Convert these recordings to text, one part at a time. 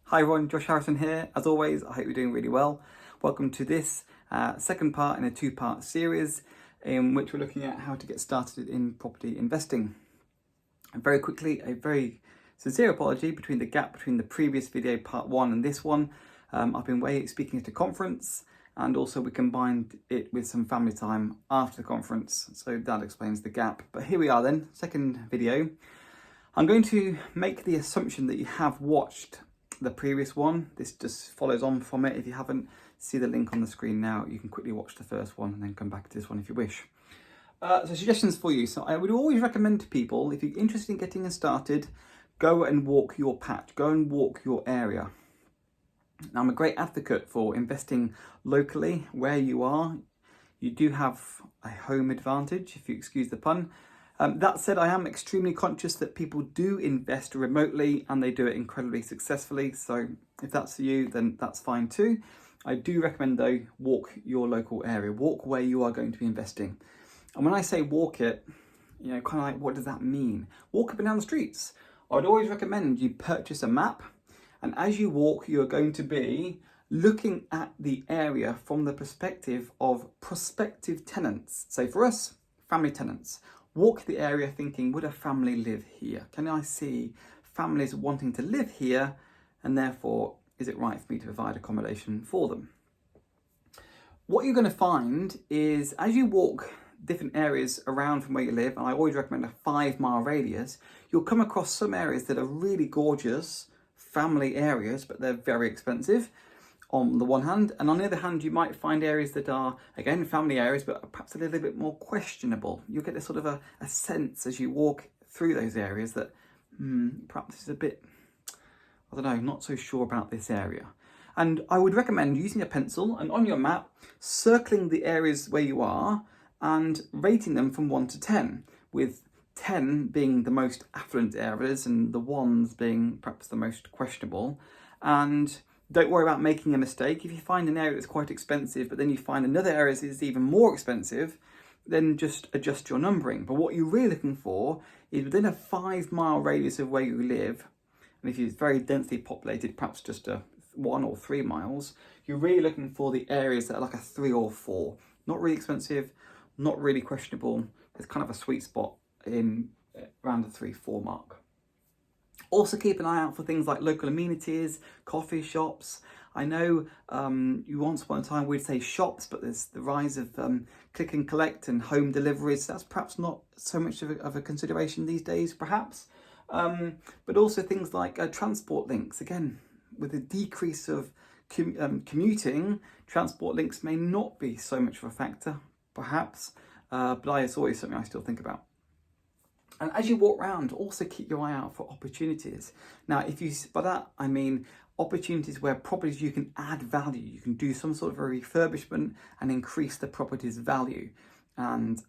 Hi everyone, Josh Harrison here. As always, I hope you're doing really well. Welcome to this second part in a two-part series in which we're looking at how to get started in property investing. And very quickly, a very sincere apology between the gap between the previous video, part one, and this one. I've been away speaking at a conference, and also we combined it with some family time after the conference, so that explains the gap. But here we are then, second video. I'm going to make the assumption that you have watched the previous one. This just follows on from it. If you haven't, see the link on the screen now. You can quickly watch the first one and then come back to this one if you wish. So suggestions for you. So I would always recommend to people, if you're interested in getting started, go and walk your patch, go and walk your area. Now, I'm a great advocate for investing locally where you are. You do have a home advantage, if you excuse the pun. That said, I am extremely conscious that people do invest remotely and they do it incredibly successfully. So if that's you, then that's fine too. I do recommend though, walk your local area, walk where you are going to be investing. And when I say walk it, you know, kind of like, what does that mean? Walk up and down the streets. I would always recommend you purchase a map. And as you walk, you're going to be looking at the area from the perspective of prospective tenants. So for us, family tenants. Walk the area thinking, would a family live here? Can I see families wanting to live here? And therefore, is it right for me to provide accommodation for them? What you're going to find is as you walk different areas around from where you live, and I always recommend a 5-mile radius, you'll come across some areas that are really gorgeous family areas, but they're very expensive on the one hand, and on the other hand, you might find areas that are, again, family areas, but perhaps a little bit more questionable. You'll get a sort of a sense as you walk through those areas that perhaps it's a bit, I don't know, not so sure about this area. And I would recommend using a pencil and on your map, circling the areas where you are and rating them from 1 to 10, with 10 being the most affluent areas and the 1s being perhaps the most questionable. And don't worry about making a mistake. If you find an area that's quite expensive, but then you find another area that is even more expensive, then just adjust your numbering. But what you're really looking for is within a 5-mile radius of where you live, and if it's very densely populated, perhaps just a 1 or 3 miles, you're really looking for the areas that are like a 3 or 4. Not really expensive, not really questionable. It's kind of a sweet spot in around the 3-4 mark. Also keep an eye out for things like local amenities, coffee shops. I know you once upon a time we'd say shops, but there's the rise of click and collect and home deliveries. That's perhaps not so much of a consideration these days, perhaps. But also things like transport links. Again, with the decrease of commuting, transport links may not be so much of a factor, perhaps. But it's always something I still think about. And as you walk around, also keep your eye out for opportunities. Now, by that, I mean opportunities where properties you can add value. You can do some sort of a refurbishment and increase the property's value. And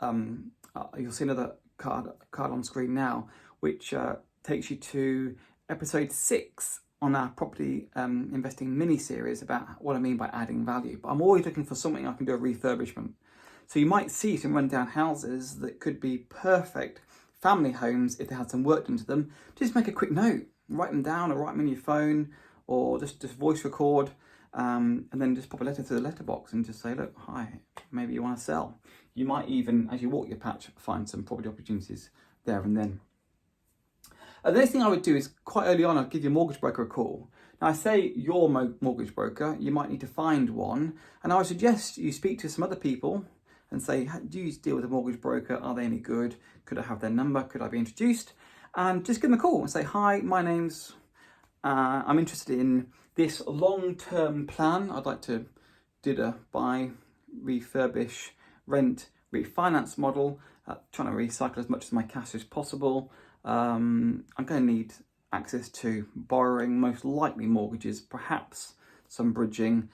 you'll see another card on screen now, which takes you to episode 6 on our property investing mini-series about what I mean by adding value. But I'm always looking for something I can do a refurbishment. So you might see some rundown houses that could be perfect family homes if they had some work done to them. Just make a quick note, write them down or write them in your phone or just voice record and then just pop a letter to the letterbox and just say, look, hi, maybe you want to sell. You might even, as you walk your patch, find some property opportunities there and then. The next thing I would do is quite early on, I'd give your mortgage broker a call. Now I say your mortgage broker, you might need to find one, and I would suggest you speak to some other people and say, do you deal with a mortgage broker? Are they any good? Could I have their number? Could I be introduced? And just give them a call and say, hi, my name's, I'm interested in this long-term plan. I'd like to do the buy, refurbish, rent, refinance model, trying to recycle as much of my cash as possible. I'm going to need access to borrowing, most likely mortgages, perhaps some bridging.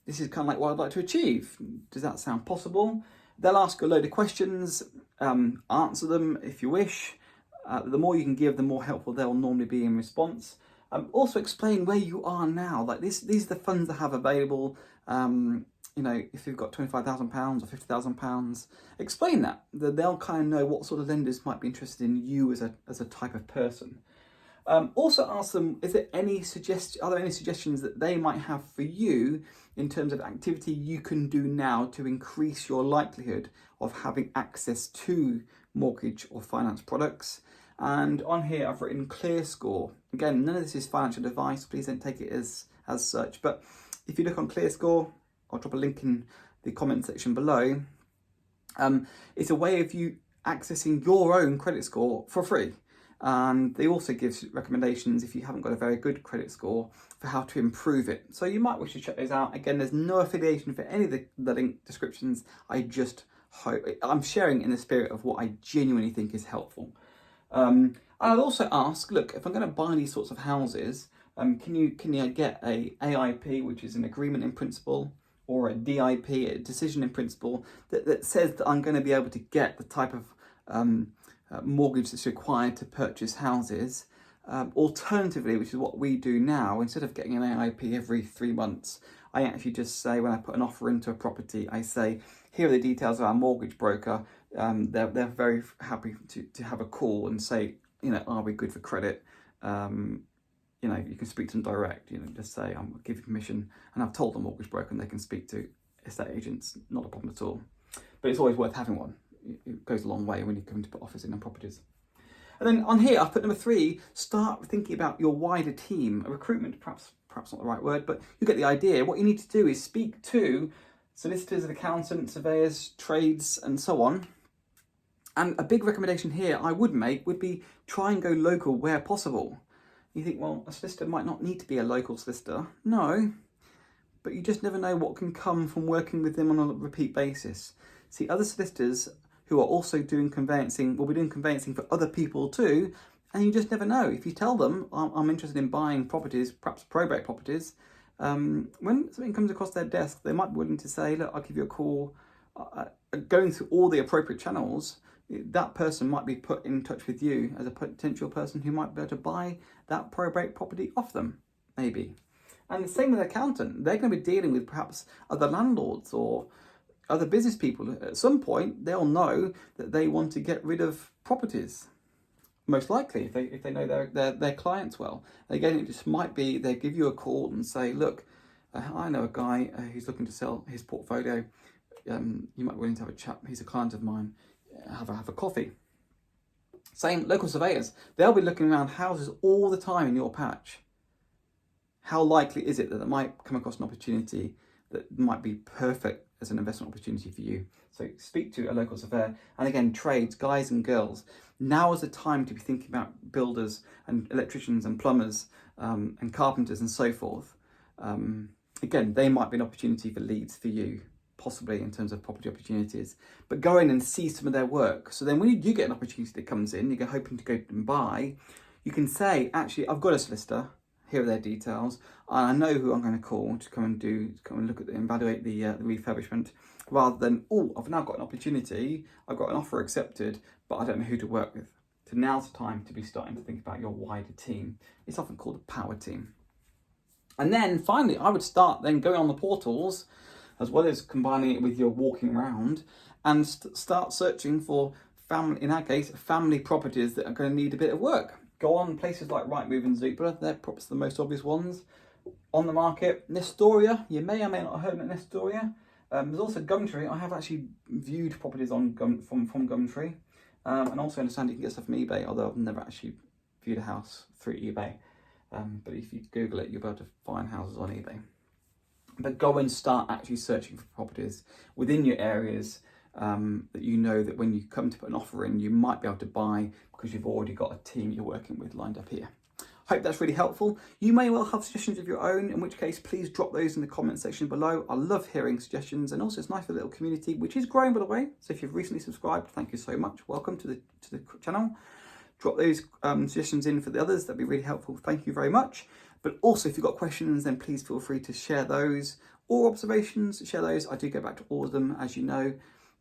This is kind of like what I'd like to achieve. Does that sound possible? They'll ask a load of questions, answer them if you wish. The more you can give, the more helpful they'll normally be in response. Also explain where you are now. Like these are the funds I have available. You know, if you've got £25,000 or £50,000, explain that. They'll kind of know what sort of lenders might be interested in you as a type of person. Also ask them, are there any suggestions that they might have for you in terms of activity you can do now to increase your likelihood of having access to mortgage or finance products? And on here I've written ClearScore. Again, none of this is financial advice, please don't take it as such, but if you look on ClearScore, I'll drop a link in the comment section below. It's a way of you accessing your own credit score for free. And they also give recommendations if you haven't got a very good credit score for how to improve it. So you might wish to check those out. Again, there's no affiliation for any of the link descriptions. I'm sharing in the spirit of what I genuinely think is helpful. And I'd also ask, look, if I'm going to buy these sorts of houses, can you get a AIP, which is an agreement in principle, or a DIP, a decision in principle, that says that I'm going to be able to get the type of mortgage that's required to purchase houses. Alternatively, which is what we do now, instead of getting an AIP every 3 months, I actually just say, when I put an offer into a property, I say, here are the details of our mortgage broker. They're very happy to have a call and say, are we good for credit? You can speak to them direct, just say, I'm giving permission, and I've told the mortgage broker, and they can speak to estate agents, not a problem at all. But it's always worth having one. It goes a long way when you come to put offers in on properties. And then on here, I've put number 3, start thinking about your wider team. Recruitment, perhaps not the right word, but you get the idea. What you need to do is speak to solicitors, accountants, surveyors, trades, and so on. And a big recommendation here I would make would be try and go local where possible. You think, well, a solicitor might not need to be a local solicitor. No, but you just never know what can come from working with them on a repeat basis. See, other solicitors who are also doing conveyancing will be doing conveyancing for other people too, and you just never know. If you tell them, I'm interested in buying properties, perhaps probate properties, when something comes across their desk, they might be willing to say, look, I'll give you a call. Going through all the appropriate channels, that person might be put in touch with you as a potential person who might be able to buy that probate property off them, maybe. And the same with an accountant. They're going to be dealing with perhaps other landlords or other business people. At some point, they'll know that they want to get rid of properties. Most likely, if they know their clients well. Again, it just might be they give you a call and say, look, I know a guy who's looking to sell his portfolio. You might be willing to have a chat. He's a client of mine. Have a coffee. Same local surveyors. They'll be looking around houses all the time in your patch. How likely is it that they might come across an opportunity that might be perfect as an investment opportunity for you? So speak to a local surveyor. And again, trades, guys and girls, now is the time to be thinking about builders and electricians and plumbers and carpenters and so forth. Again, they might be an opportunity for leads for you, possibly in terms of property opportunities, but go in and see some of their work. So then when you do get an opportunity that comes in, you're hoping to go and buy, you can say, actually, I've got a solicitor, here are their details, and I know who I'm going to call to come and look at and evaluate the refurbishment, rather than, oh, I've now got an opportunity, I've got an offer accepted, but I don't know who to work with. So now's the time to be starting to think about your wider team. It's often called a power team. And then finally, I would start then going on the portals, as well as combining it with your walking around, and start searching for in our case, family properties that are going to need a bit of work. Go on places like Rightmove and Zoopla, they're perhaps the most obvious ones. On the market, Nestoria, you may or may not have heard of Nestoria. There's also Gumtree. I have actually viewed properties on from Gumtree, and also understand you can get stuff from eBay, although I've never actually viewed a house through eBay. But if you Google it, you'll be able to find houses on eBay. But go and start actually searching for properties within your areas that you know that when you come to put an offer in, you might be able to buy because you've already got a team you're working with lined up here. Hope that's really helpful. You may well have suggestions of your own, in which case please drop those in the comment section below. I love hearing suggestions, and also it's nice for the little community, which is growing by the way. So if you've recently subscribed, thank you so much. Welcome to the channel. Drop those suggestions in for the others, that'd be really helpful. Thank you very much. But also if you've got questions, then please feel free to share those, or observations, share those. I do go back to all of them, as you know.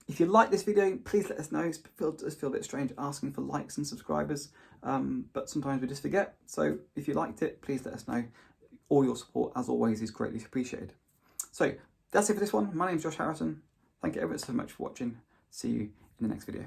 If you like this video, please let us know. It does feel a bit strange asking for likes and subscribers, but sometimes we just forget. So if you liked it, please let us know. All your support, as always, is greatly appreciated. So that's it for this one. My name is Josh Harrison. Thank you ever so much for watching. See you in the next video.